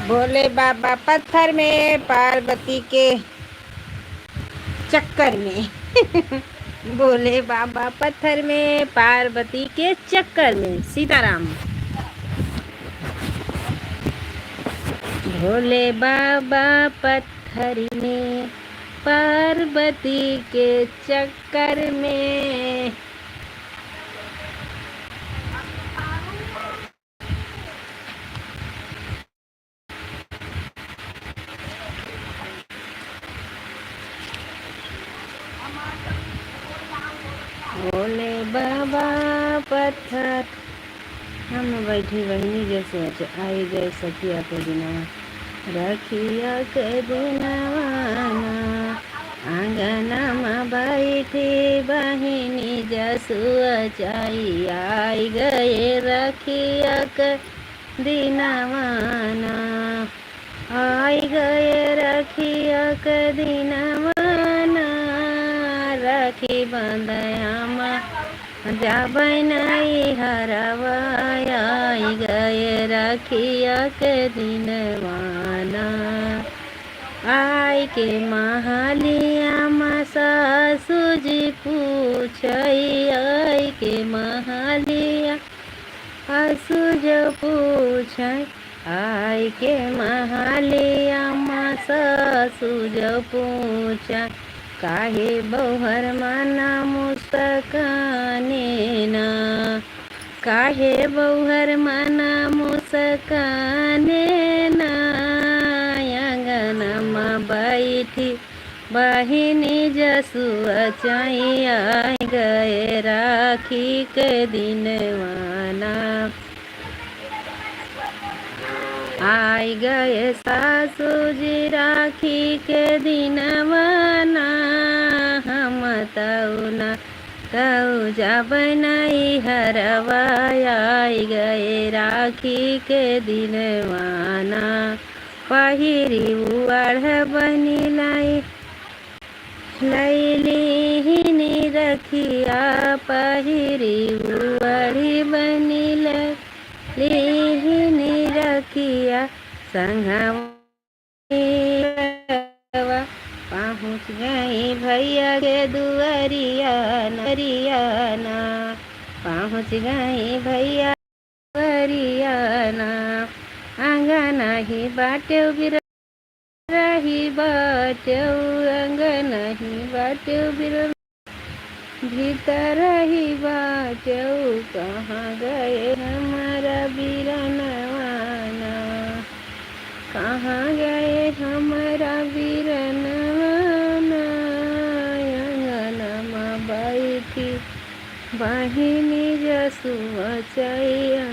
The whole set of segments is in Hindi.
भोले बाबा पत्थर में पार्वती के चक्कर में भोले बाबा पत्थर में पार्वती के चक्कर में। सीताराम। भोले बाबा पत्थर में पार्वती के चक्कर में। भोले बाबा पत्थर। हम बैठी बहनी जैसे आई गए सखिया के दिना रखिया के दिनवाना आंगना में बैठी बहिनी जसुआ चाई आई गए रखिया के दिनवाना आई गए रखिया के दिनवाना राखी बंदयामा जब नहीं हरवाया आई गए रखिया के दिनवाना आई के महालिया मा सासू जी पूछ आई के महालिया सासू जो पूछ आई के महालिया मा सासू जो पूछ काहे बहुहर माना मुस्काने ना काहे बहुहर माना मुस्काने ना अंगना में बैठी बहिनी जसुआ चाई आई गए राखी के दिनवाना आई गए सासू जी राखी के दिनवाना हम तौना तऊ जब नहीं हरवाया आई गए राखी के दिनवाना पहिरी उड़ बनी लाई लैली रखिया पहिरी उड़ी बनी ली रखिया संगवा पहुँच गई भैया के दुआरियाना पहुँच गई भैया दुआरियाना अंगना ही बाटे बिर रही बाटे अंगना ही बाटे बिर भीतर ही बाटे कहाँ गए हमारा बीरनवाना कहाँ गए हमारा बीरनवाना अंगना में बैठी बहिनी जसुआ चैया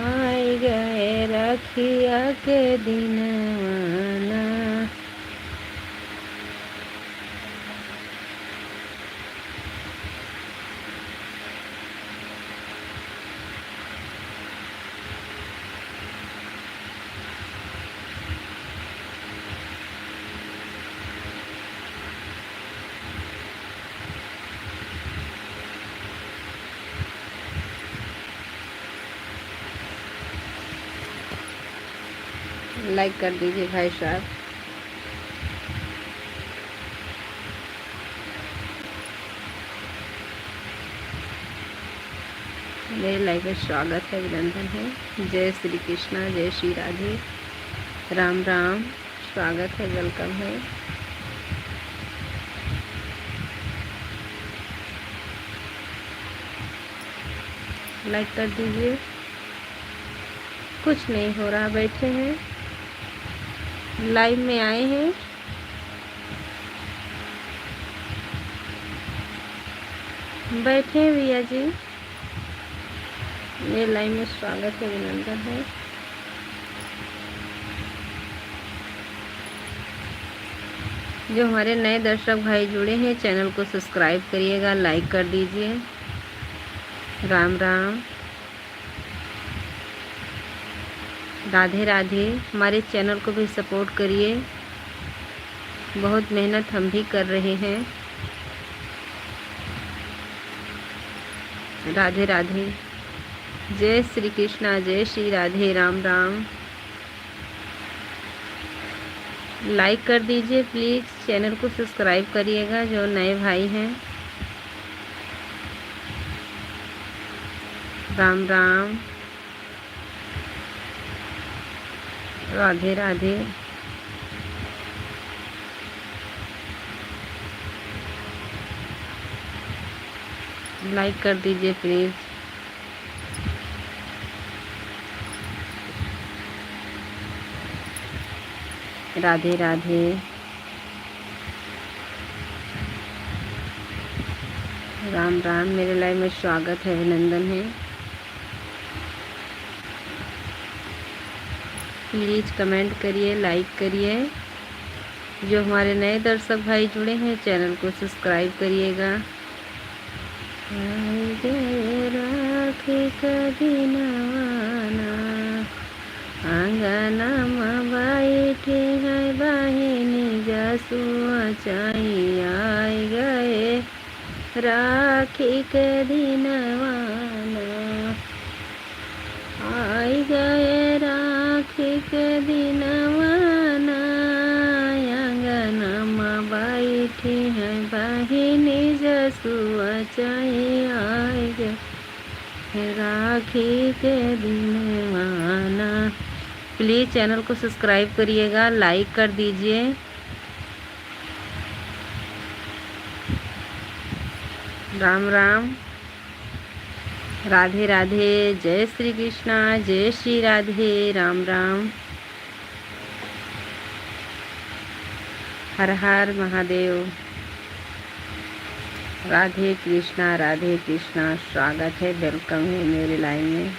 आई गए रखिया के दिनवाना लाइक कर दीजिए भाई साहब। मेरे लाइव में स्वागत है, अभिनंदन है। जय श्री कृष्णा, जय श्री राधे, राम राम। स्वागत है, वेलकम है। लाइक कर दीजिए। कुछ नहीं हो रहा, बैठे हैं, लाइव में आए हैं। बैठे हैं भैया जी, मेरे लाइव में स्वागत है, अभिनंदन है। जो हमारे नए दर्शक भाई जुड़े हैं, चैनल को सब्सक्राइब करिएगा, लाइक कर दीजिए। राम राम, राधे राधे। हमारे चैनल को भी सपोर्ट करिए, बहुत मेहनत हम भी कर रहे हैं। राधे राधे, जय श्री कृष्णा, जय श्री राधे, राम राम। लाइक कर दीजिए प्लीज़, चैनल को सब्सक्राइब करिएगा जो नए भाई हैं। राम राम, राधे राधे। लाइक कर दीजिए प्लीज़। राधे राधे। राम राम, मेरे लाइव में स्वागत है, अभिनंदन है। प्लीज़ कमेंट करिए, लाइक करिए। जो हमारे नए दर्शक भाई जुड़े हैं चैनल को सब्सक्राइब करिएगा। राखी कदीनाना आंगना में बैठी है बहिनी जसुआ चाई आए गए राखी के दिनवाना आई गए राखी के दिनवाना आंगना में बैठी है बहिनी जसुआ चाई आए गए राखी के दिनवाना। प्लीज़ चैनल को सब्सक्राइब करिएगा, लाइक कर दीजिए। राम राम, राधे राधे, जय श्री कृष्णा, जय श्री राधे, राम राम, हर हर महादेव। राधे कृष्णा, स्वागत है, वेलकम है मेरे लाइन में।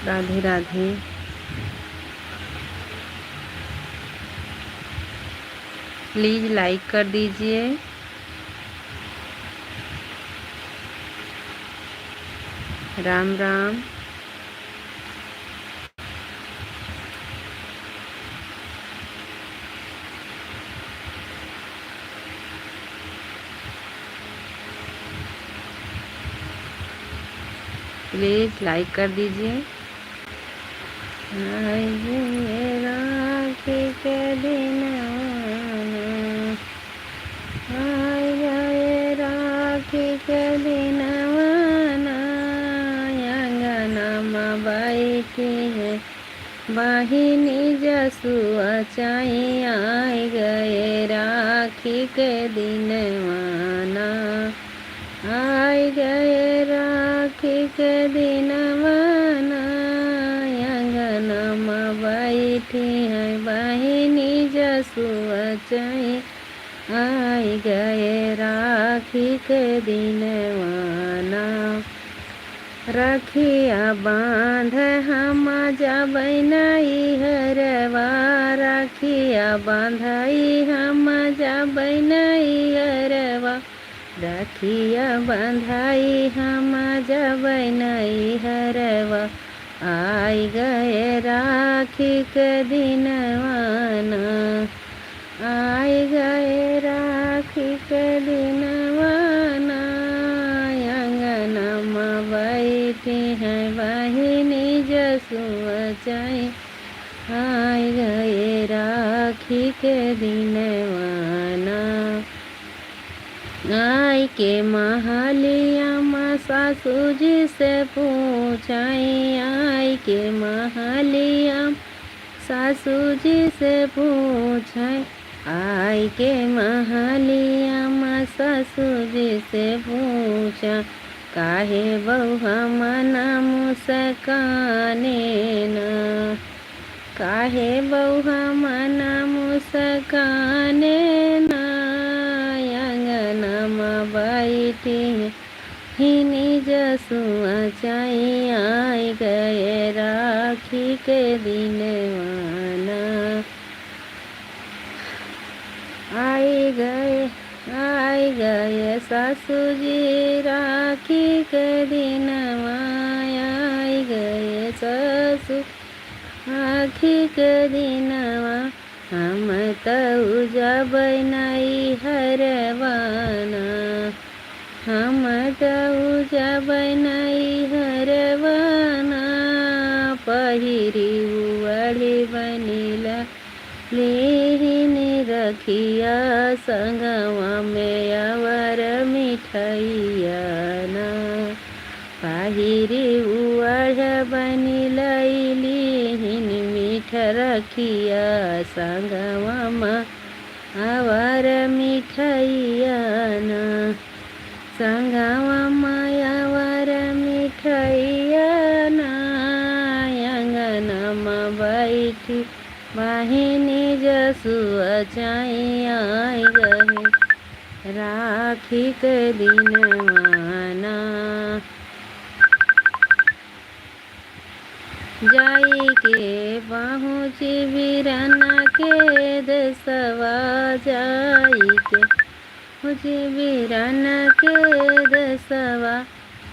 राधे राधे। प्लीज़ लाइक कर दीजिए। राम राम, प्लीज़ लाइक कर दीजिए। राखी के दिनवाना आई गए राखी के दिनवाना आंगना में बैठी है बहिनी जसुआ चाई आई गए राखी के दिनवाना आई गए राखी के दिनवाना आंगना में बैठी है बहिनी जसुआ चाई आई गए राखी के दिनवाना। रखिया बांध हम जबै नई हरवा रखिया बांधई हम जबै नई हरवा रखिया बांधई हम जबै नई हरवा आई गए राखी के दिनवाना आई गए राखी के दिनवाना आंगना में बैठी है बहिनी जसुआ चाई आई गए राखी के दिनवाना। आई के महलिया माँ सासू जी से पूछाई आई के महलिया सासू जी से पूछाई आई के महलिया माँ सासू जी से पूछा काहे बहुआ मना मुस्काने न काहे बहुआ मना मुस्काने न आंगना में बैठी हिनी जसुआ चाई आई गए राखी के दिनवाना आई गए सासू जी राखी के दिनवा ससुर आखी के दिनवा हम तऊ जबै नहीं हरवाना हम तऊ जबै नहीं हरवाना पहिरी उड़ी बनीला लेहिन रखिया संगवा में अवर मिठैया ना पहिरी उड़ बनी लैलिहिन मीठ रखिया संगवा में अवर मिठैया ना संगवा में अवर मिठैया ना अंगनमा बैठी बहिनी जसुआ चाइया गहे राखी के दिनवाना जाई के पहुँच वीराना के दसवा जाई के पहुँच वीराना के दसवा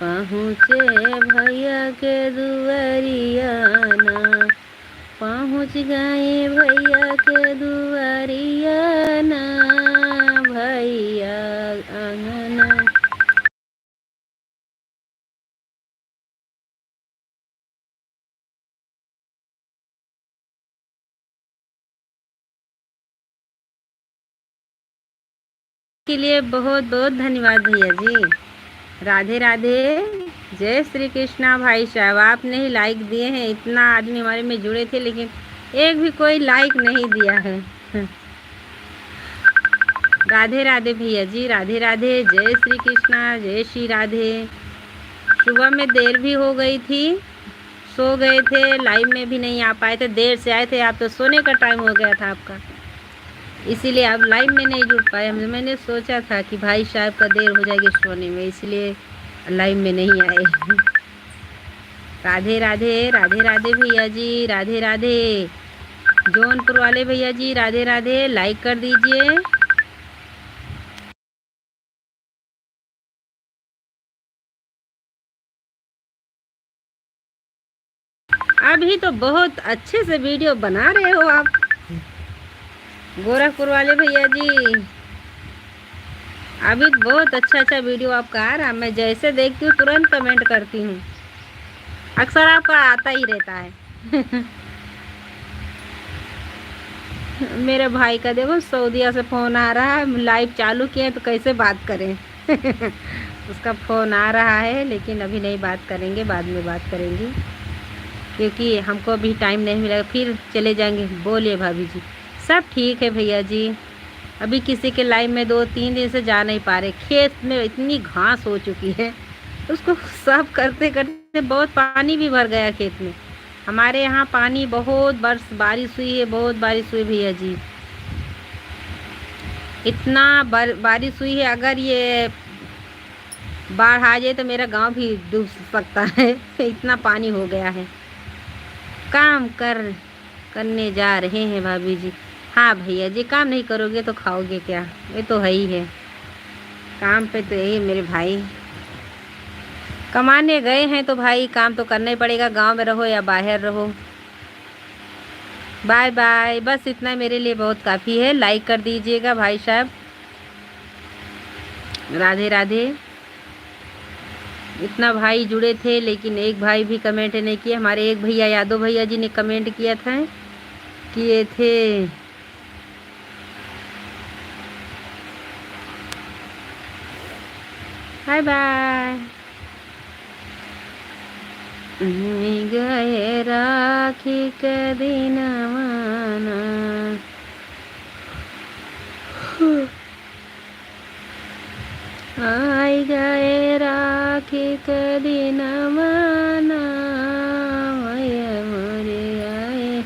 पहुँचे भैया के दुआरियाना पहुँच गए भैया के दुआरियाना भैया आंगना के लिए बहुत बहुत धन्यवाद भैया जी। राधे राधे, जय श्री कृष्णा। भाई साहब आपने ही लाइक दिए हैं, इतना आदमी हमारे में जुड़े थे लेकिन एक भी कोई लाइक नहीं दिया है। राधे राधे भैया जी, राधे राधे, जय श्री कृष्णा, जय श्री राधे। सुबह में देर भी हो गई थी, सो गए थे, लाइव में भी नहीं आ पाए थे, देर से आए थे, आप तो सोने का टाइम हो गया था आपका, इसीलिए आप लाइव में नहीं जुड़ पाए। मैंने सोचा था कि भाई साहब का देर हो जाएगी सोने में, इसलिए लाइव में नहीं आए। राधे राधे, राधे राधे भैया जी, राधे राधे। जौनपुर वाले भैया जी राधे राधे, लाइक कर दीजिए। अभी तो बहुत अच्छे से वीडियो बना रहे हो आप, गोरखपुर वाले भैया जी। अभी बहुत अच्छा वीडियो आपका आ रहा है, मैं जैसे देखती हूँ तुरंत कमेंट करती हूँ, अक्सर आपका आता ही रहता है। मेरे भाई का देखो सऊदीया से फ़ोन आ रहा है, लाइव चालू किए तो कैसे बात करें। उसका फ़ोन आ रहा है लेकिन अभी नहीं बात करेंगे, बाद में बात करेंगे क्योंकि हमको अभी टाइम नहीं मिलेगा, फिर चले जाएंगे। बोलिए भाभी जी। सब ठीक है भैया जी, अभी किसी के लाइव में 2-3 दिन से जा नहीं पा रहे, खेत में इतनी घास हो चुकी है, उसको साफ करते करते बहुत पानी भी भर गया खेत में। हमारे यहाँ पानी बहुत बारिश हुई है, बहुत बारिश हुई भैया जी, इतना बारिश हुई है, अगर ये बाढ़ आ जाए तो मेरा गांव भी डूब सकता है। इतना पानी हो गया है। काम करने जा रहे हैं भाभी जी। हाँ भैया जी, काम नहीं करोगे तो खाओगे क्या, ये तो है ही है। काम पे तो यही मेरे भाई कमाने गए हैं तो भाई काम तो करना ही पड़ेगा, गांव में रहो या बाहर रहो। बाय बाय, बस इतना मेरे लिए बहुत काफ़ी है। लाइक कर दीजिएगा भाई साहब। राधे राधे। इतना भाई जुड़े थे लेकिन एक भाई भी कमेंट नहीं किया। हमारे एक भैया यादव भैया जी ने कमेंट किया था, किए थे। Bye bye. गए राखी के दिनवाना, आई गए राखी के दिनवाना, भैया मोरे आए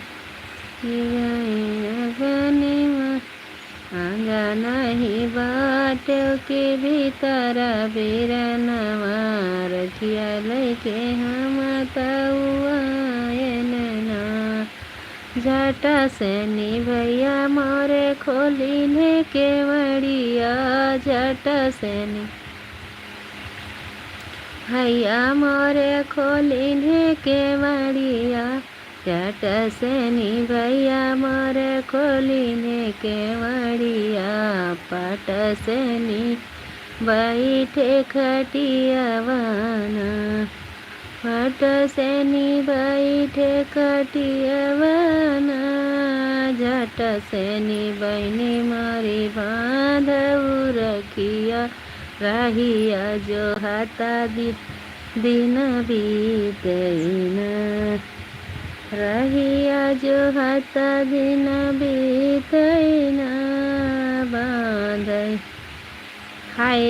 आगा नहीं बाट के भीतर बिरनवा, रखिया लेके हम तउआयन ना, झटा से भैया मोरे खोली ने केवड़िया, झटा से भैया मोरे खोलिने केवड़िया चटसनी भैया मोरे खोलिने केवड़िया पटसनी बैठे खटियावाना पटसनी बैठे खटियावाना झटसनी बहनी मारी बांधऊ रखिया रहिया जो हाथा दिन बीतना रहिया जो हाथा दिन बीतना बांध। हाय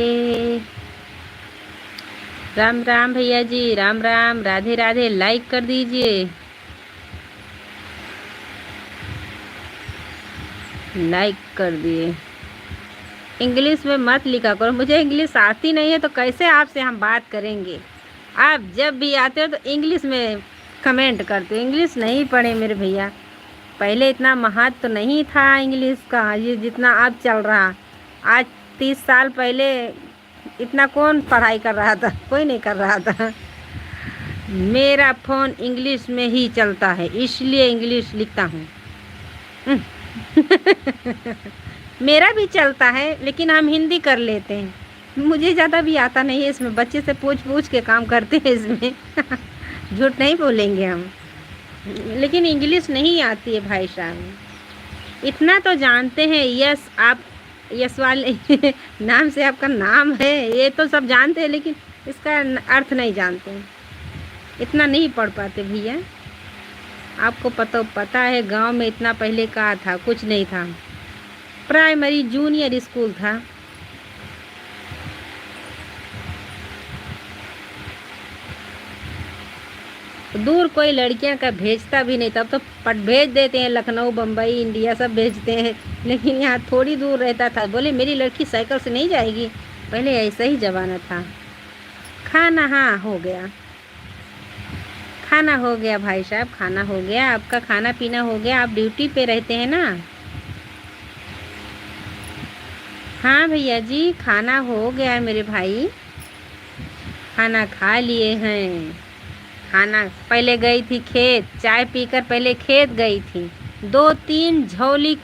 राम राम भैया जी, राम राम, राधे राधे। लाइक कर दीजिए, लाइक कर दिए। इंग्लिश में मत लिखा करो, मुझे इंग्लिश आती नहीं है तो कैसे आपसे हम बात करेंगे। आप जब भी आते हो तो इंग्लिश में कमेंट करते हो। इंग्लिश नहीं पढ़े मेरे भैया, पहले इतना महत्व तो नहीं था इंग्लिश का ये जितना अब चल रहा। आज 30 साल पहले इतना कौन पढ़ाई कर रहा था, कोई नहीं कर रहा था। मेरा फ़ोन इंग्लिश में ही चलता है इसलिए इंग्लिश लिखता हूँ। मेरा भी चलता है लेकिन हम हिंदी कर लेते हैं, मुझे ज़्यादा भी आता नहीं है इसमें, बच्चे से पूछ पूछ के काम करते हैं इसमें। झूठ नहीं बोलेंगे हम, लेकिन इंग्लिश नहीं आती है भाई साहब। इतना तो जानते हैं, यस आप यस वाले नाम से आपका नाम है ये तो सब जानते हैं, लेकिन इसका अर्थ नहीं जानते, इतना नहीं पढ़ पाते भैया। आपको पता है गांव में इतना पहले कहा था, कुछ नहीं था, प्राइमरी जूनियर स्कूल था। दूर कोई लड़कियां का भेजता भी नहीं, तब तो पट भेज देते हैं, लखनऊ बम्बई इंडिया सब भेजते हैं, लेकिन यहाँ थोड़ी दूर रहता था। बोले मेरी लड़की साइकिल से नहीं जाएगी, पहले ऐसा ही ज़माना था। खाना हाँ हो गया, खाना हो गया भाई साहब, खाना हो गया, आपका खाना पीना हो गया। आप ड्यूटी पे रहते हैं ना? हाँ भैया जी खाना हो गया मेरे भाई, खाना खा लिए हैं। खाना पहले गई थी खेत, चाय पीकर पहले खेत गई थी, 2-3 झोली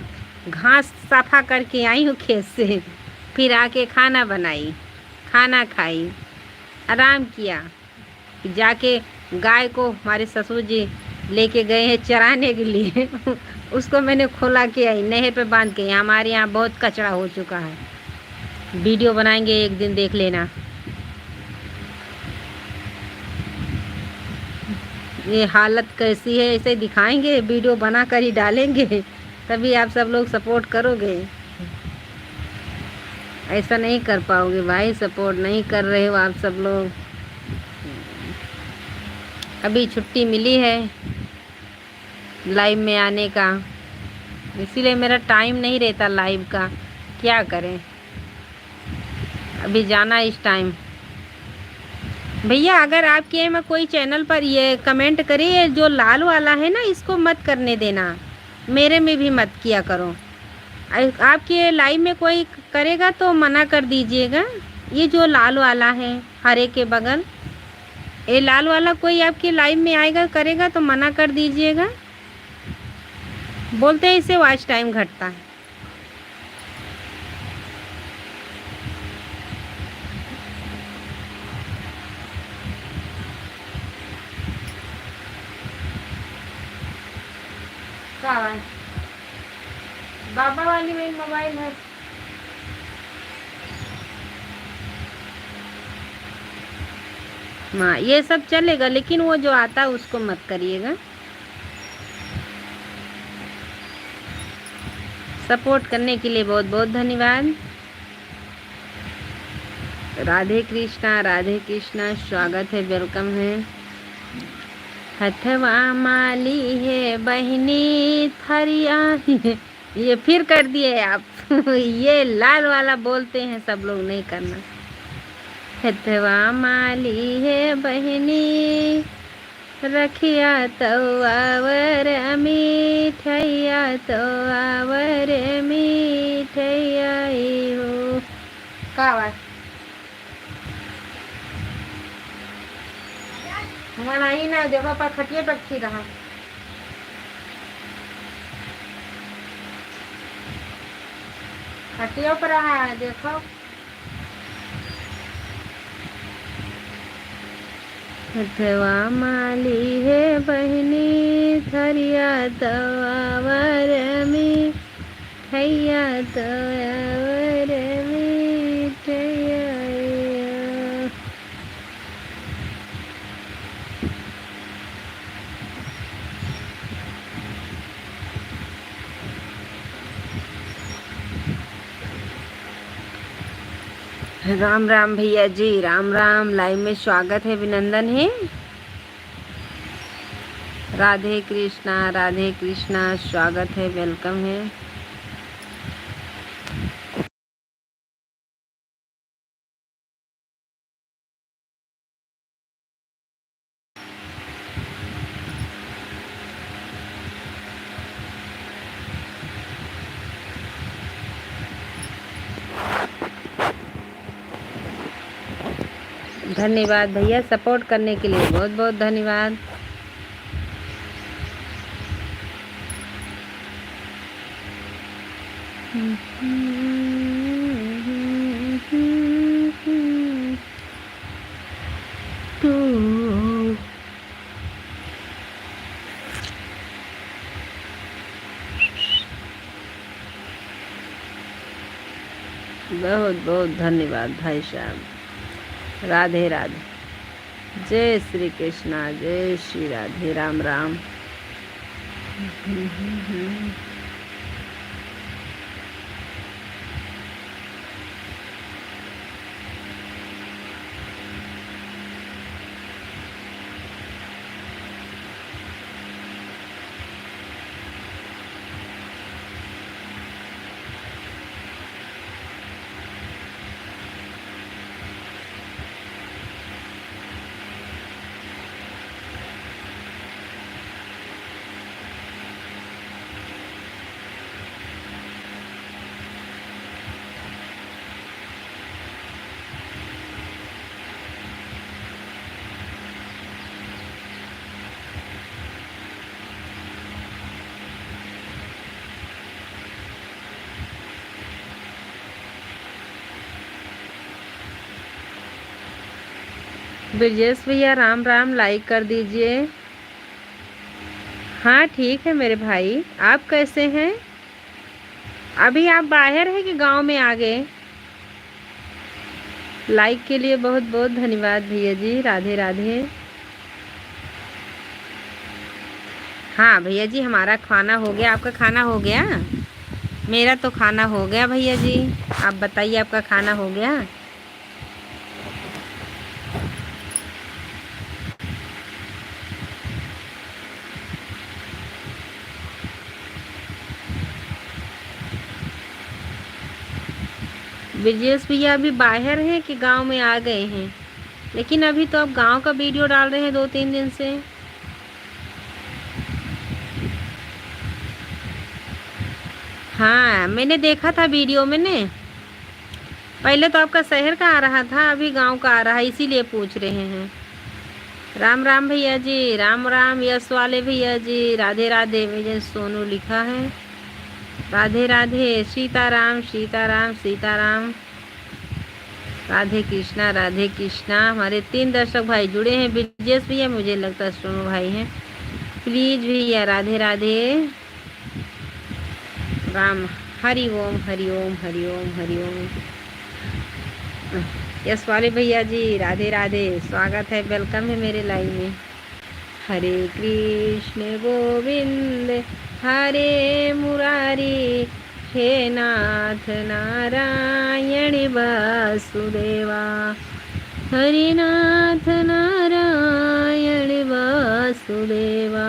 घास सफा करके आई हूँ खेत से, फिर आके खाना बनाई, खाना खाई, आराम किया। जाके गाय को हमारे ससुर जी लेके गए हैं चराने के लिए। उसको मैंने खोला के आई, नहर पे बांध के। हमारे यहाँ बहुत कचरा हो चुका है, वीडियो बनाएंगे एक दिन, देख लेना। ये हालत कैसी है इसे दिखाएंगे, वीडियो बना कर ही डालेंगे, तभी आप सब लोग सपोर्ट करोगे। ऐसा नहीं कर पाओगे भाई, सपोर्ट नहीं कर रहे हो आप सब लोग। अभी छुट्टी मिली है लाइव में आने का, इसीलिए मेरा टाइम नहीं रहता लाइव का, क्या करें। अभी जाना इस टाइम। भैया अगर आपके में कोई चैनल पर ये कमेंट करे जो लाल वाला है ना, इसको मत करने देना, मेरे में भी मत किया करो। आपके लाइव में कोई करेगा तो मना कर दीजिएगा। ये जो लाल वाला है हरे के बगल, ये लाल वाला कोई आपके लाइव में आएगा करेगा तो मना कर दीजिएगा। बोलते हैं इससे वॉच टाइम घटता है। बाबा वाली में मोबाइल है। हाँ ये सब चलेगा, लेकिन वो जो आता है उसको मत करिएगा। सपोर्ट करने के लिए बहुत बहुत धन्यवाद। राधे कृष्णा, स्वागत है, वेलकम है। हथवा माली है बहनी थरिया, ये फिर कर दिए आप। ये लाल वाला बोलते हैं सब लोग, नहीं करना। हथवा माली है बहनी रखिया तो आवर मिठैया, तो आवर मिठैया हो। का बात हमारा ही ना देखो पर खटिए पर खी रहा खटियों पर रहा है देखो। हथवा माली है बहनी थरिया तवावर में ठैया तवावर में ठैया। राम राम भैया जी, राम राम। लाइव में स्वागत है, अभिनंदन है। राधे कृष्णा, स्वागत है, वेलकम है। धन्यवाद भैया, सपोर्ट करने के लिए बहुत बहुत धन्यवाद। बहुत बहुत धन्यवाद भाई साहब। राधे राधे, जय श्री कृष्णा, जय श्री राधे, राम राम। ब्रजेश भैया राम राम, लाइक कर दीजिए। हाँ ठीक है मेरे भाई, आप कैसे हैं? अभी आप बाहर हैं कि गांव में आ गए? लाइक के लिए बहुत बहुत धन्यवाद भैया जी, राधे राधे। हाँ भैया जी, हमारा खाना हो गया। आपका खाना हो गया? मेरा तो खाना हो गया भैया जी। आप बताइए, आपका खाना हो गया? ब्रजेश भैया अभी बाहर हैं कि गांव में आ गए हैं? लेकिन अभी तो आप गांव का वीडियो डाल रहे हैं 2-3 दिन से। हाँ मैंने देखा था वीडियो में ने। पहले तो आपका शहर का आ रहा था, अभी गांव का आ रहा है, इसीलिए पूछ रहे हैं। राम राम भैया जी, राम राम। यश वाले भैया जी, राधे राधे। भैया सोनू लिखा है, राधे राधे। सीताराम सीताराम सीताराम, राधे कृष्णा। हमारे 3 दर्शक भाई जुड़े हैं। ब्रजेश भैया मुझे लगता है सोनू भाई हैं। प्लीज भैया, राधे राधे, राम। हरि ओम हरि ओम हरि ओम हरि ओम। यश वाले भैया जी, राधे राधे, स्वागत है, वेलकम है मेरे लाइव में। हरे कृष्ण गोविंद हरे मुरारी, हे नाथ नारायण वासुदेवा, हरे नाथ नारायण वासुदेवा।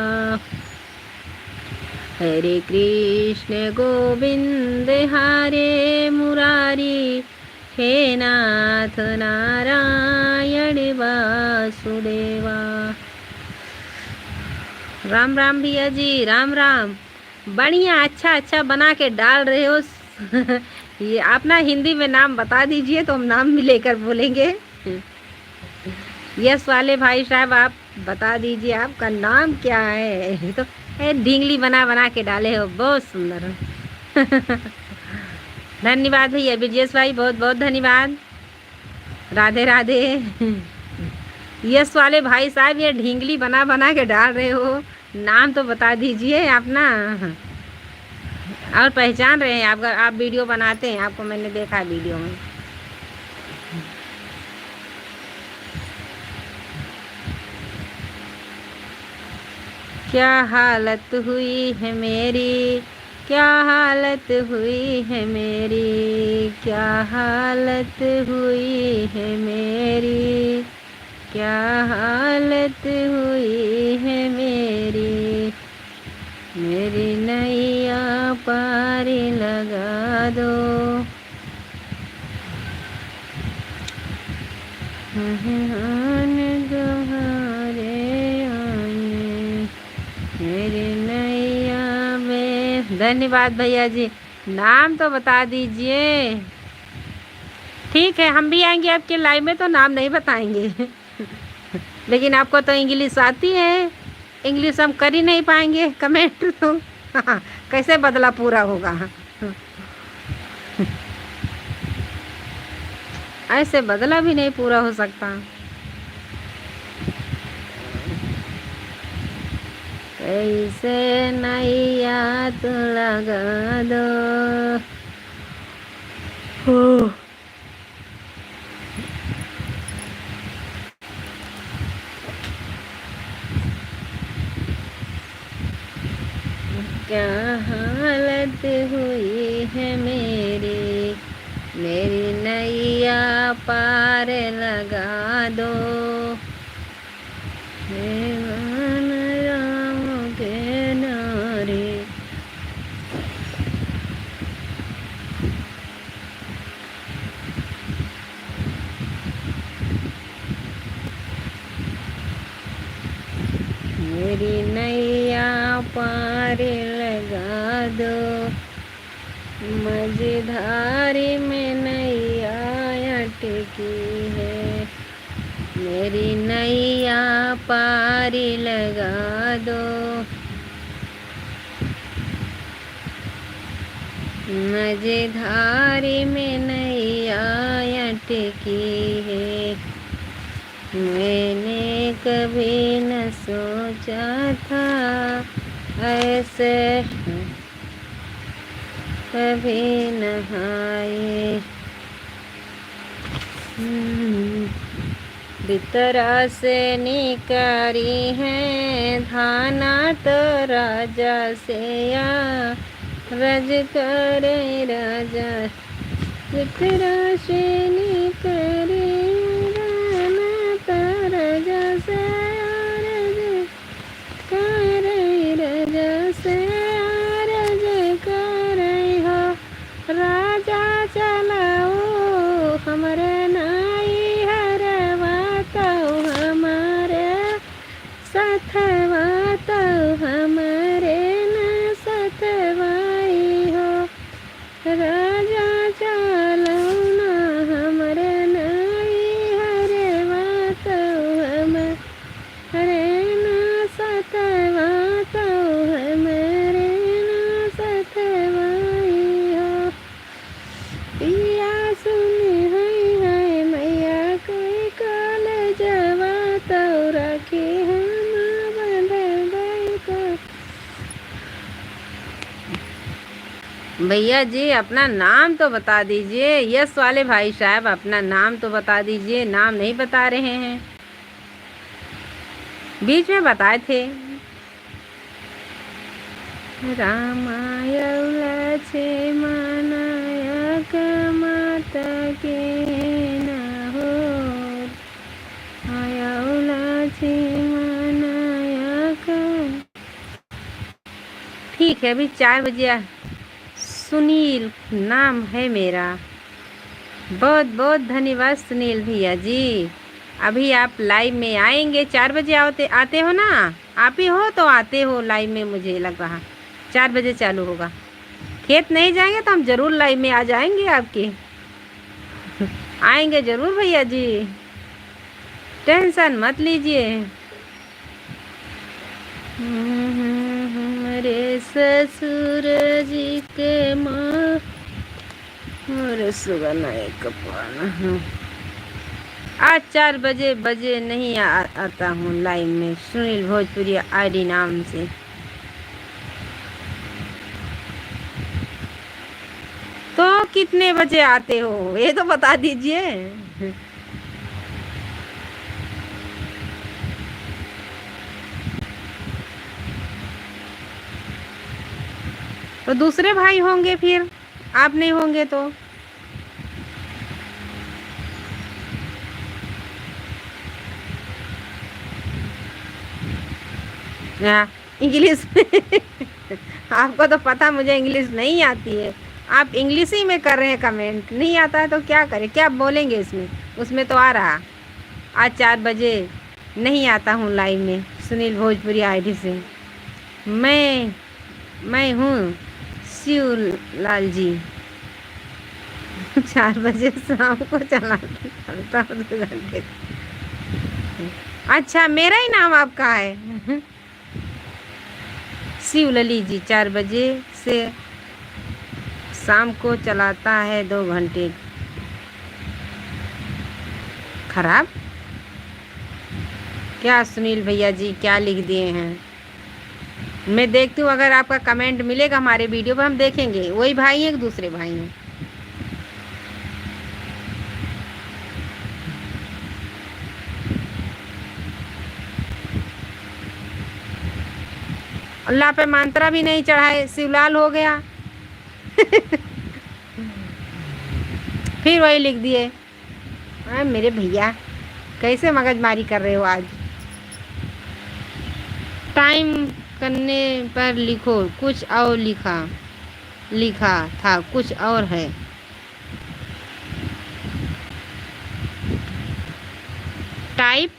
हरे कृष्ण गोविंद हरे मुरारी, हे नाथ नारायण वासुदेवा। राम राम भैया जी, राम राम। बढ़िया, अच्छा बना के डाल रहे हो। ये अपना हिंदी में नाम बता दीजिए तो हम नाम भी लेकर बोलेंगे। यस वाले भाई साहब, आप बता दीजिए आपका नाम क्या है। ये तो ढींगली बना बना के डाले हो, बहुत सुंदर। धन्यवाद भैया ब्रजेश भाई, बहुत बहुत धन्यवाद। राधे राधे। यस वाले भाई साहब, ये ढींगली बना बना के डाल रहे हो, नाम तो बता दीजिए अपना। और पहचान रहे हैं आपका, आप वीडियो बनाते हैं, आपको मैंने देखा वीडियो में। क्या हालत हुई है मेरी, क्या हालत हुई है मेरी, क्या हालत हुई है मेरी, क्या हालत हुई है मेरी, मेरी नैया पार लगा दो। मेरी नैया में। धन्यवाद भैया जी, नाम तो बता दीजिए। ठीक है, हम भी आएंगे आपके लाइव में, तो नाम नहीं बताएंगे। लेकिन आपको तो इंग्लिश आती है, इंग्लिश हम कर ही नहीं पाएंगे कमेंट तो। कैसे बदला पूरा होगा। ऐसे बदला भी नहीं पूरा हो सकता। कैसे नैया तू लगा दो। क्या हालत हुई है मेरी, मेरी नैया पार लगा दो। राम के नारे। मेरी नैया पार लगा दो, मझधारी में नैया अटकी है, मेरी नैया पार लगा दो। मझधारी में नैया अटकी है, मैंने कभी न सोचा था ऐसे कभी नहाए। भीतरा से निकारी है धाना, तो राजा से या रज करे राजा। भीतरा से निकारी राजा से रज करे राजा से रज करे हो। राजा चलाओ हमारे नाई हरवा, तो हमारे सथवा, तो हमारे न सथवाई हो। राजा चलाओ ना हमारे नाई हरवा, तो हमारे न सथवा, तो हमारे न सथवाई हो। पिया सुनी है मैया कोई काल जवा, तो रखी हम बंधल गई को। भैया जी अपना नाम तो बता दीजिए। यस वाले भाई साहब अपना नाम तो बता दीजिए, नाम नहीं बता रहे हैं, बीच में बताए थे। रामायण छे मनाया माता के ना हो, आयौला छे मनाया का। ठीक है, अभी 4 बजे। सुनील नाम है मेरा, बहुत बहुत धन्यवाद सुनील भैया जी। अभी आप लाइव में आएंगे 4 बजे, आते हो ना, आप ही हो तो आते हो लाइव में, मुझे लग रहा 4 बजे चालू होगा। खेत नहीं जाएंगे तो हम ज़रूर लाइव में आ जाएंगे आपके। आएंगे ज़रूर भैया जी, टेंशन मत लीजिए। हमारे ससुर जी के माँ और सुगना एक पाना। आज 4 बजे नहीं आता हूँ लाइव में सुनील भोजपुरी आईडी नाम से। तो कितने बजे आते हो ये तो बता दीजिए। तो दूसरे भाई होंगे फिर, आप नहीं होंगे तो। इंग्लिश आपको तो पता मुझे इंग्लिश नहीं आती है, आप इंग्लिश ही में कर रहे हैं कमेंट। नहीं आता है तो क्या करें, क्या बोलेंगे इसमें, उसमें तो आ रहा। आज 4 बजे नहीं आता हूँ लाइव में सुनील भोजपुरी आईडी से। मैं हूँ शिवलाल जी। 4 बजे शाम को चलता हूँ 2 घंटे। अच्छा, मेरा ही नाम आपका है। शिवलली जी 4 बजे से शाम को चलाता है 2 घंटे। खराब क्या सुनील भैया जी क्या लिख दिए हैं। मैं देखती हूँ, अगर आपका कमेंट मिलेगा हमारे वीडियो पर हम देखेंगे। वही भाई हैं कि दूसरे भाई हैं। अल्लाह पे मंत्रा भी नहीं चढ़ाए, शिवलाल हो गया। फिर वही लिख दिए। मेरे भैया कैसे मगजमारी कर रहे हो आज। टाइम करने पर लिखो कुछ और, लिखा था कुछ और है। टाइप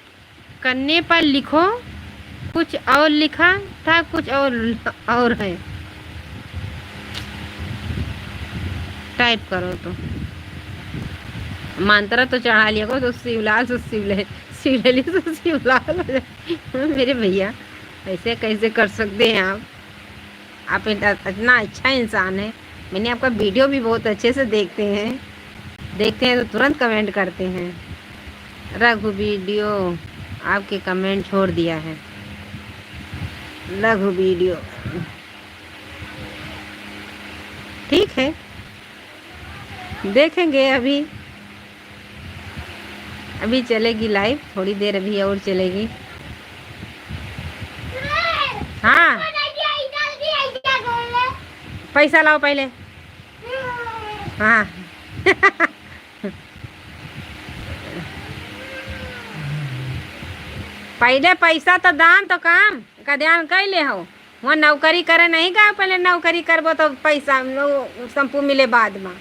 करने पर लिखो कुछ और, लिखा था कुछ और है। टाइप करो तो मंत्रा तो चढ़ा लिया को, तो शिवलाल से शिवलली से शिवलाल हो जाए। मेरे भैया ऐसे कैसे कर सकते हैं आप इतना अच्छा इंसान है। मैंने आपका वीडियो भी बहुत अच्छे से देखते हैं तो तुरंत कमेंट करते हैं। रघु वीडियो आपके कमेंट छोड़ दिया है। लघु वीडियो ठीक है, देखेंगे। अभी चलेगी लाइव, थोड़ी देर अभी और चलेगी। हाँ, पैसा लाओ पहले। हाँ। पहले पैसा तो दान तो काम का ध्यान कर ले हो। वहाँ नौकरी करे नहीं का, पहले नौकरी करबो तो पैसा संपू मिले बाद में।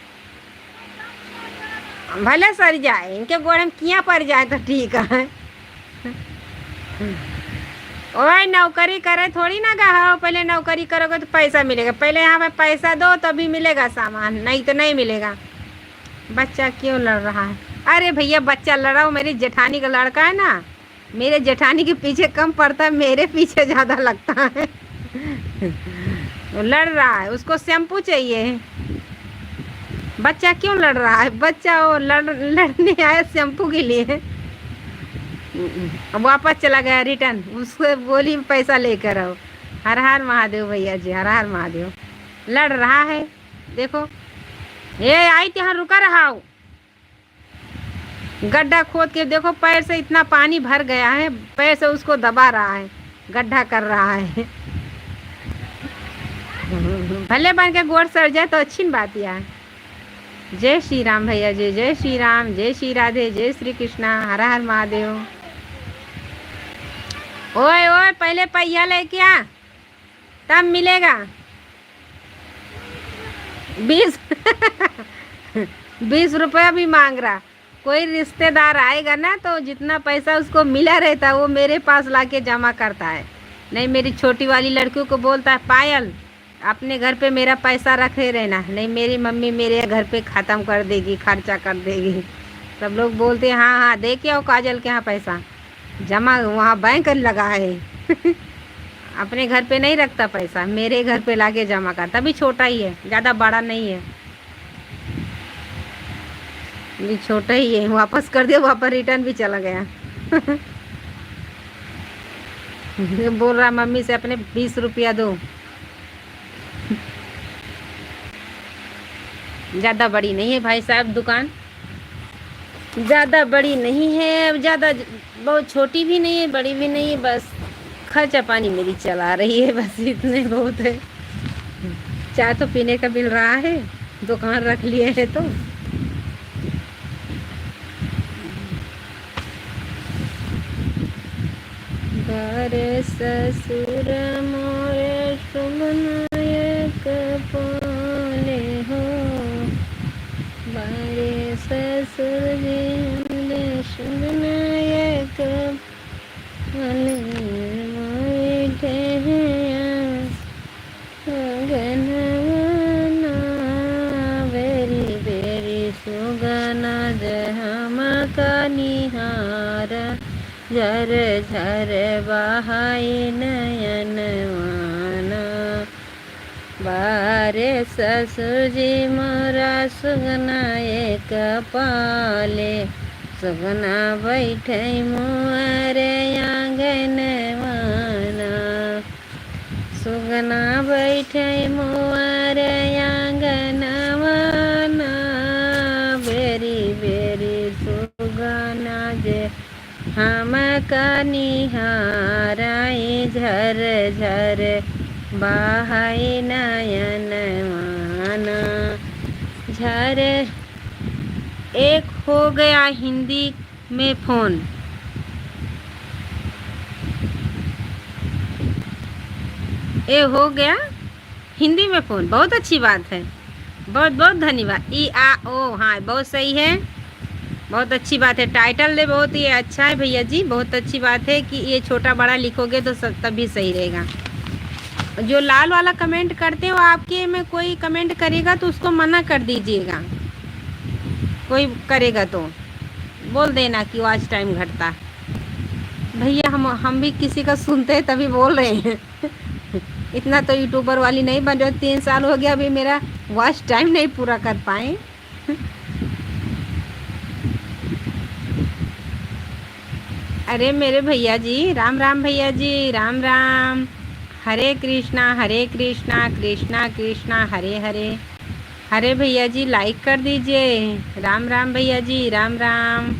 भले सर जाए, इनके गोड़ में किया पड़ जाए तो ठीक है। ओए नौकरी करे थोड़ी ना गा, पहले नौकरी करोगे तो पैसा मिलेगा। पहले यहाँ पे पैसा दो तभी मिलेगा सामान, नहीं तो नहीं मिलेगा। बच्चा क्यों लड़ रहा है? अरे भैया बच्चा लड़ा हो, मेरी जेठानी का लड़का है ना, मेरे जेठानी के पीछे कम पड़ता है, मेरे पीछे ज़्यादा लगता है। वो लड़ रहा है, उसको शैम्पू चाहिए। बच्चा क्यों लड़ रहा है? बच्चा वो लड़ने आया शैम्पू के लिए, वापस चला गया रिटर्न। उसको बोली पैसा लेकर आओ। हर हर महादेव भैया जी, हर हर महादेव। लड़ रहा है, देखो ये आई यहाँ रुका रहा हो। गड्ढा खोद के देखो, पैर से इतना पानी भर गया है, पैर से उसको दबा रहा है, गड्ढा कर रहा है। भले बन के गोड़ सड़ जाए तो अच्छी बात यह है। जय श्री राम भैया जी, जय श्री राम, जय श्री राधे, जय श्री कृष्णा, हर हर महादेव। ओए ओए पहले पैया लेके आ तब मिलेगा। 20 रुपया भी मांग रहा। कोई रिश्तेदार आएगा ना तो जितना पैसा उसको मिला रहता है वो मेरे पास लाके जमा करता है। नहीं मेरी छोटी वाली लड़कियों को बोलता है पायल अपने घर पे मेरा पैसा रखे रहना, नहीं मेरी मम्मी मेरे घर पे ख़त्म कर देगी, खर्चा कर देगी। सब लोग बोलते हैं हाँ हाँ दे के आओ काजल के यहाँ पैसा जमा, वहाँ बैंक लगा है। अपने घर पे नहीं रखता पैसा, मेरे घर पे लाके जमा करता। अभी छोटा ही है, ज़्यादा बड़ा नहीं है, अभी छोटा ही है। वापस कर दिया, वापस रिटर्न भी चला गया। बोल रहा मम्मी से अपने 20 रुपया दो। ज़्यादा बड़ी नहीं है भाई साहब दुकान, ज़्यादा बड़ी नहीं है, अब ज़्यादा बहुत छोटी भी नहीं है, बड़ी भी नहीं है, बस खर्चा पानी मेरी चला रही है, बस इतने बहुत है। चाय तो पीने का मिल रहा है, दुकान रख लिए है तो। बारे ससुर मोरे शुभ नायक पाले हो, बारे ससुर जी हमरे शुभ नायक पाले मोरे गनवना बेरी बेरी सुगना जहम का निहारा, झर झर बहाए नयन वाना, बारे ससुर जी मोरा सुगना एक पाले, सुगना बैठे मोर आंगन वाना, सुगना बैठे मोर आंगन वाना, बेरी बेरी सुगना जे हम का निहाराए, झर झर बहाए नयन माना। झर एक हो गया हिंदी में फ़ोन, ये हो गया हिंदी में फ़ोन, बहुत अच्छी बात है, बहुत बहुत धन्यवाद। ई आ ओ हाँ बहुत सही है, बहुत अच्छी बात है। टाइटल दे बहुत ही अच्छा है भैया जी, बहुत अच्छी बात है कि ये छोटा बड़ा लिखोगे तो सब तभी सही रहेगा। जो लाल वाला कमेंट करते हो, आपके में कोई कमेंट करेगा तो उसको मना कर दीजिएगा, कोई करेगा तो बोल देना कि वॉच टाइम घटता। भैया हम भी किसी का सुनते हैं तभी बोल रहे हैं। इतना तो यूट्यूबर वाली नहीं बन रही, 3 साल हो गया अभी मेरा वॉच टाइम नहीं पूरा कर पाए। अरे मेरे भैया जी, राम राम भैया जी, राम राम। हरे कृष्णा कृष्णा कृष्णा हरे हरे। हरे भैया जी लाइक कर दीजिए। राम राम भैया जी, राम राम।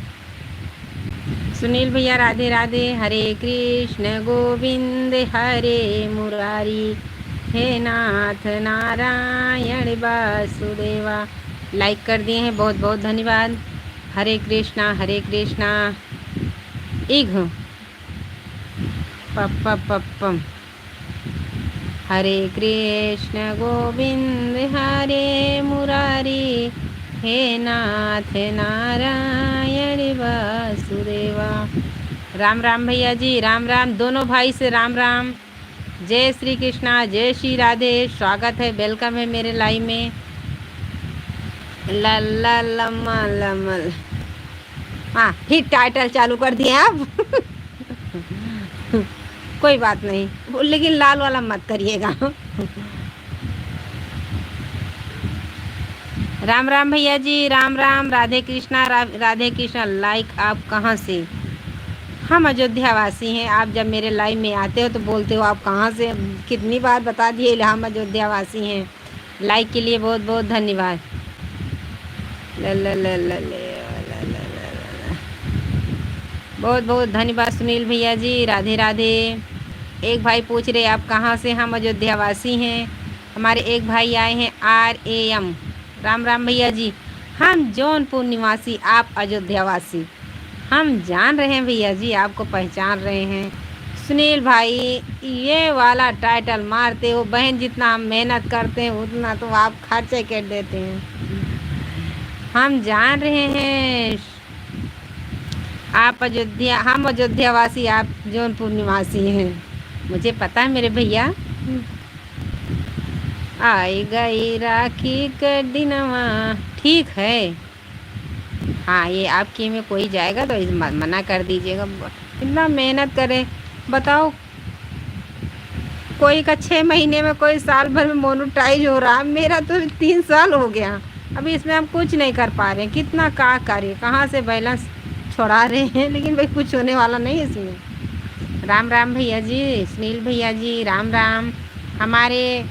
सुनील भैया राधे राधे। हरे कृष्ण गोविंद हरे मुरारी, हे नाथ नारायण वासुदेवा। लाइक कर दिए हैं, बहुत बहुत धन्यवाद। हरे कृष्णा इघ पप्पम। हरे कृष्ण गोविंद हरे मुरारी, हे नाथ नारायण वासुदेवा। राम राम भैया जी, राम राम। दोनों भाई से राम राम। जय श्री कृष्णा, जय श्री राधे। स्वागत है, वेलकम है मेरे लाइव में। ला लमल। हाँ फिर टाइटल चालू कर दिए आप। कोई बात नहीं, लेकिन लाल वाला मत करिएगा। राम राम भैया जी, राम राम। राधे कृष्णा राधे कृष्णा। लाइक आप कहाँ से? हम अयोध्या वासी हैं। आप जब मेरे लाइव में आते हो तो बोलते हो आप कहाँ से, कितनी बार बता दिए हम अयोध्या वासी हैं। लाइक के लिए बहुत बहुत धन्यवाद। बहुत बहुत धन्यवाद सुनील भैया जी, राधे राधे। एक भाई पूछ रहे आप कहाँ से? हम अयोध्या वासी हैं। हमारे एक भाई आए हैं RAM। राम राम भैया जी। हम जौनपुर निवासी, आप अयोध्या वासी। हम जान रहे हैं भैया जी, आपको पहचान रहे हैं। सुनील भाई ये वाला टाइटल मारते हो, बहन जितना हम मेहनत करते हैं उतना तो आप खर्चे कर देते हैं। हम जान रहे हैं आप अयोध्या, हम अयोध्या वासी, आप जौनपुर निवासी हैं। मुझे पता है मेरे भैया। आई गई राखी का दिनवा। ठीक है, हाँ ये आपके में कोई जाएगा तो मना कर दीजिएगा। इतना मेहनत करें, बताओ कोई का 6 महीने में, कोई साल भर में मोनेटाइज हो रहा है। मेरा तो 3 साल हो गया, अभी इसमें हम कुछ नहीं कर पा रहे हैं। कितना का कार्य, कहाँ से बैलेंस छोड़ा रहे हैं, लेकिन भाई कुछ होने वाला नहीं है इसमें। राम राम भैया जी, सुनील भैया जी, राम राम। हमारे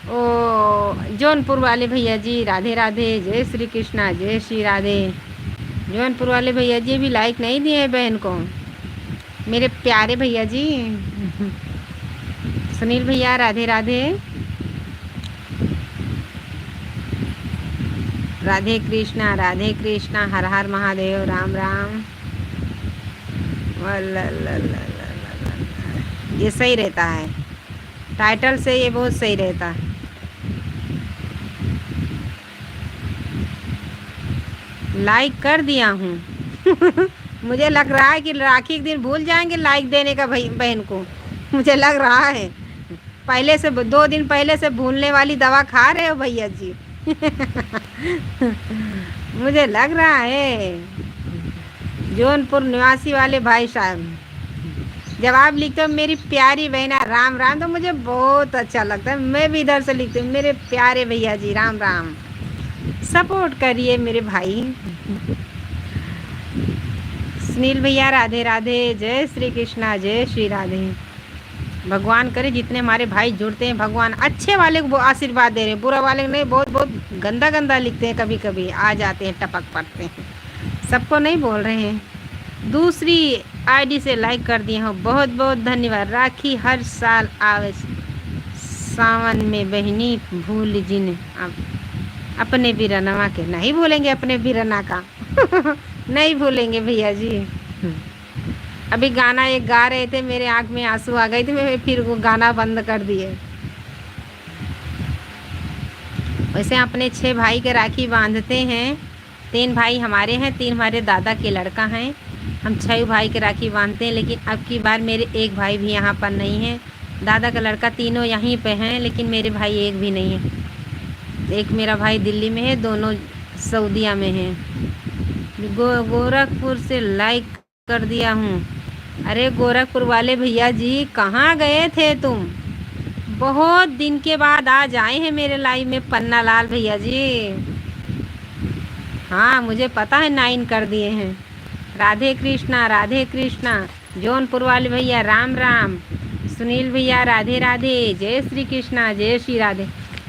ओ जौनपुर वाले भैया जी, राधे राधे, जय श्री कृष्णा, जय श्री राधे। जौनपुर वाले भैया जी भी लाइक नहीं दिए हैं बहन को, मेरे प्यारे भैया जी। सुनील भैया राधे राधे, राधे कृष्णा, हर हर महादेव, राम राम। ये सही रहता है, टाइटल से ये बहुत सही रहता है। लाइक कर दिया हूँ मुझे लग रहा है कि राखी के दिन भूल जाएंगे लाइक देने का भाई बहन को, मुझे लग रहा है। पहले से 2 दिन पहले से भूलने वाली दवा खा रहे हो भैया जी मुझे लग रहा है। जौनपुर निवासी वाले भाई साहब जब आप लिखते हो मेरी प्यारी बहना राम राम, तो मुझे बहुत अच्छा लगता है। मैं भी इधर से लिखती हूँ मेरे प्यारे भैया जी राम राम। सपोर्ट करिए मेरे भाई। सुनील भैया राधे राधे, जय श्री कृष्णा, जय श्री राधे। भगवान करे जितने हमारे भाई जुड़ते हैं, भगवान अच्छे वाले को आशीर्वाद दे रहे हैं, बुरा वाले नहीं। बहुत बहुत गंदा गंदा लिखते हैं, कभी कभी आ जाते हैं, टपक पड़ते हैं। सबको नहीं बोल रहे हैं। दूसरी आईडी से लाइक कर दिए हो, बहुत बहुत धन्यवाद। राखी हर साल आवे सावन में बहनी भूल जिन अपने बीरनवा के, नहीं भूलेंगे अपने बीरना का नहीं भूलेंगे भैया जी। अभी गाना एक गा रहे थे, मेरे आँख में आंसू आ गए थे, मैं फिर वो गाना बंद कर दिए। वैसे अपने 6 भाई के राखी बांधते हैं। 3 भाई हमारे हैं, 3 हमारे दादा के लड़का हैं। हम 6 भाई के राखी बांधते हैं, लेकिन अब की बार मेरे एक भाई भी यहाँ पर नहीं है। दादा का लड़का तीनों यहीं पे हैं, लेकिन मेरे भाई एक भी नहीं है। एक मेरा भाई दिल्ली में है, दोनों सऊदीया में हैं। गोरखपुर से लाइक कर दिया हूँ। अरे गोरखपुर वाले भैया जी कहाँ गए थे तुम? बहुत दिन के बाद आज आए हैं मेरे लाइव में पन्ना लाल भैया जी। हाँ मुझे पता है 9 कर दिए हैं। राधे कृष्णा। जौनपुर वाले भैया राम राम। सुनील भैया राधे राधे, जय श्री कृष्णा, जय श्री राधे।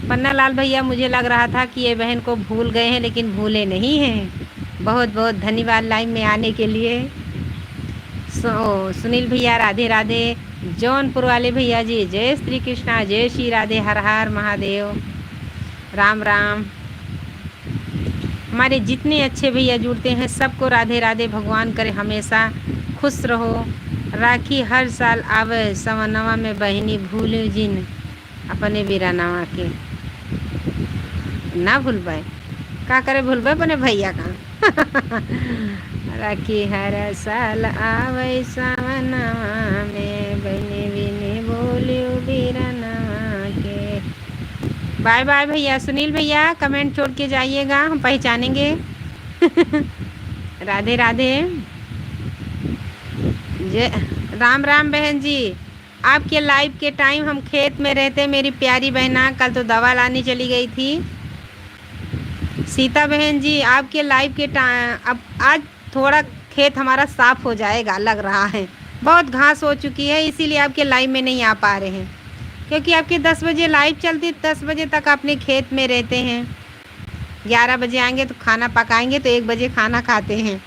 पन्ना लाल भैया मुझे लग रहा था कि ये बहन को भूल गए हैं, लेकिन भूले नहीं हैं। बहुत बहुत धन्यवाद लाइव में आने के लिए। सुनील भैया राधे राधे। जौनपुर वाले भैया जी जय श्री कृष्णा, जय श्री राधे, हर हर महादेव, राम राम। हमारे जितने अच्छे भैया जुड़ते हैं सबको राधे राधे। भगवान करे हमेशा खुश रहो। राखी हर साल आवे सवनवा में बहनी भूल जिन अपने बीरानवा के, ना भूलबे का करे, भूलबे अपने भैया का राखी हर साल आवे सवनवा में बहनी बिनी बोलियो बीरानवा के। बाय बाय भैया। सुनील भैया कमेंट छोड़ के जाइएगा, हम पहचानेंगे राधे राधे, जय राम राम। बहन जी आपके लाइव के टाइम हम खेत में रहते, मेरी प्यारी बहना कल तो दवा लाने चली गई थी। सीता बहन जी आपके लाइव के टाइम, अब आज थोड़ा खेत हमारा साफ़ हो जाएगा लग रहा है, बहुत घास हो चुकी है, इसीलिए आपके लाइव में नहीं आ पा रहे हैं। क्योंकि आपके 10 बजे लाइव चलती, 10 बजे तक अपने खेत में रहते हैं। 11 बजे आएंगे तो खाना पकाएंगे, तो 1 बजे खाना खाते हैं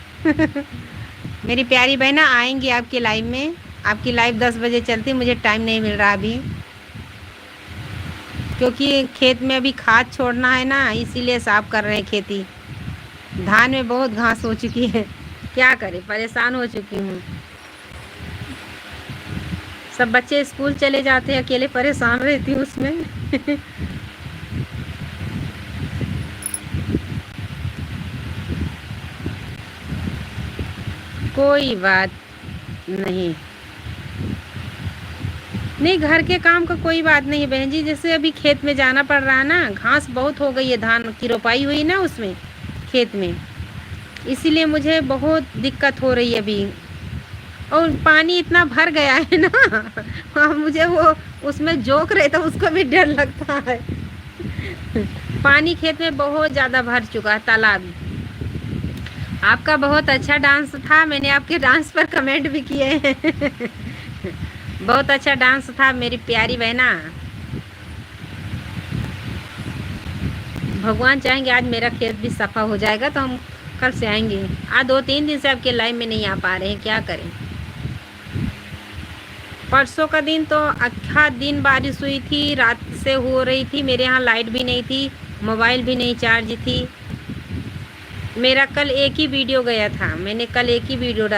मेरी प्यारी बहना आएंगी आपके लाइव में। आपकी लाइव 10 बजे चलती, मुझे टाइम नहीं मिल रहा अभी, क्योंकि खेत में अभी खाद छोड़ना है ना, इसीलिए साफ कर रहे हैं खेती। धान में बहुत घास हो चुकी है, क्या करें, परेशान हो चुकी हूँ। सब बच्चे स्कूल चले जाते हैं, अकेले परेशान रहती हूँ उसमें कोई बात नहीं, नहीं घर के काम का कोई बात नहीं है बहन जी। जैसे अभी खेत में जाना पड़ रहा है ना, घास बहुत हो गई है, धान की रोपाई हुई ना उसमें खेत में, इसीलिए मुझे बहुत दिक्कत हो रही है अभी। और पानी इतना भर गया है ना मुझे वो उसमें जोक रहे तो उसको भी डर लगता है। पानी खेत में बहुत ज़्यादा भर चुका है, तालाब। आपका बहुत अच्छा डांस था, मैंने आपके डांस पर कमेंट भी किए हैं। बहुत अच्छा डांस था मेरी प्यारी बहना। भगवान चाहेंगे आज मेरा खेत भी सफ़ा हो जाएगा तो हम कल से आएंगे। आज 2-3 दिन से आपके लाइव में नहीं आ पा रहे हैं, क्या करें। परसों का दिन तो अच्छा दिन बारिश हुई थी, रात से हो रही थी, मेरे यहाँ लाइट भी नहीं थी, मोबाइल भी नहीं चार्ज थी। मेरा कल एक ही वीडियो गया था, मैंने कल एक ही वीडियो डाली।